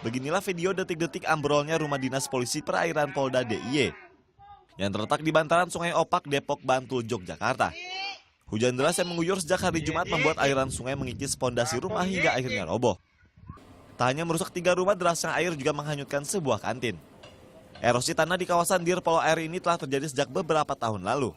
Beginilah video detik-detik ambrolnya rumah dinas polisi perairan Polda DIY yang terletak di bantaran Sungai Opak, Depok, Bantul, Yogyakarta. Hujan deras yang mengguyur sejak hari Jumat membuat aliran sungai mengikis pondasi rumah hingga akhirnya roboh. Tak hanya merusak 3 rumah, derasnya air juga menghanyutkan sebuah kantin. Erosi tanah di kawasan Dir Polo Air ini telah terjadi sejak beberapa tahun lalu.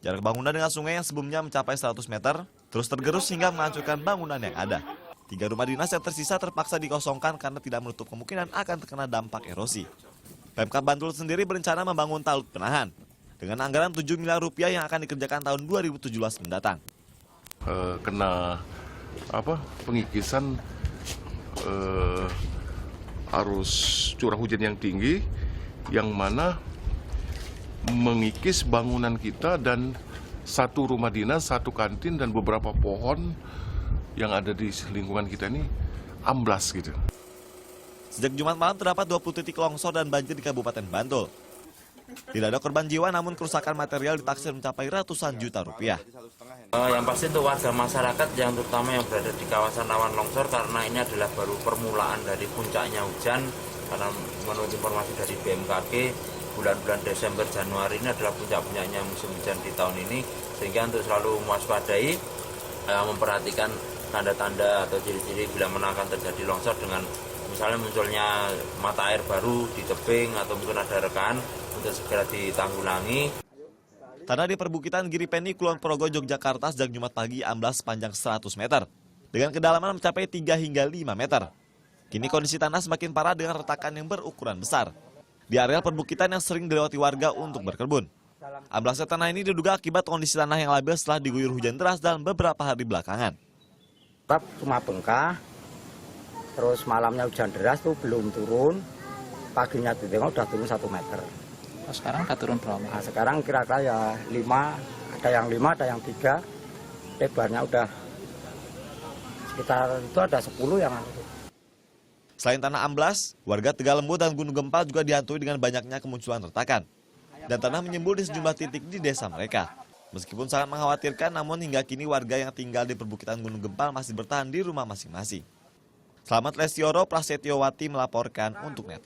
Jarak bangunan dengan sungai yang sebelumnya mencapai 100 meter terus tergerus hingga menghancurkan bangunan yang ada. 3 rumah dinas yang tersisa terpaksa dikosongkan karena tidak menutup kemungkinan akan terkena dampak erosi. Pemkab Bantul sendiri berencana membangun talut penahan dengan anggaran 7 miliar rupiah yang akan dikerjakan tahun 2017 mendatang. Kena pengikisan arus curah hujan yang tinggi yang mana mengikis bangunan kita dan 1 rumah dinas, 1 kantin dan beberapa pohon yang ada di lingkungan kita ini amblas gitu. Sejak Jumat malam terdapat 20 titik longsor dan banjir di Kabupaten Bantul. Tidak ada korban jiwa namun kerusakan material ditaksir mencapai ratusan juta rupiah. Yang pasti untuk warga masyarakat yang terutama yang berada di kawasan rawan longsor karena ini adalah baru permulaan dari puncaknya hujan. Karena menurut informasi dari BMKG bulan-bulan Desember Januari ini adalah puncak-puncaknya musim hujan di tahun ini, sehingga untuk selalu mewaspadai, memperhatikan tanda-tanda atau ciri-ciri bila mana akan terjadi longsor dengan misalnya munculnya mata air baru di tebing atau mungkin ada rekaan untuk segera ditanggulangi. Tanah di perbukitan Giripeni, Kulon Progo, Yogyakarta sejak Jumat pagi amblas sepanjang 100 meter dengan kedalaman mencapai 3 hingga 5 meter. Kini kondisi tanah semakin parah dengan retakan yang berukuran besar di areal perbukitan yang sering dilewati warga untuk berkebun. Amblasnya tanah ini diduga akibat kondisi tanah yang labil setelah diguyur hujan deras dalam beberapa hari belakangan. Cuma bengkak, terus malamnya hujan deras tuh belum turun, paginya ditengok udah turun 1 meter. Sekarang udah turun berapa? Nah, sekarang kira-kira ya 5, ada yang 5, ada yang 3, lebarnya udah sekitar itu ada 10 yang ada. Selain tanah amblas, warga Tegalembu dan Gunung Gempal juga dihantui dengan banyaknya kemunculan retakan. Dan tanah menyembul di sejumlah titik di desa mereka. Meskipun sangat mengkhawatirkan, namun hingga kini warga yang tinggal di perbukitan Gunung Gempal masih bertahan di rumah masing-masing. Selamat Lestioro Prasetyowati melaporkan untuk NET.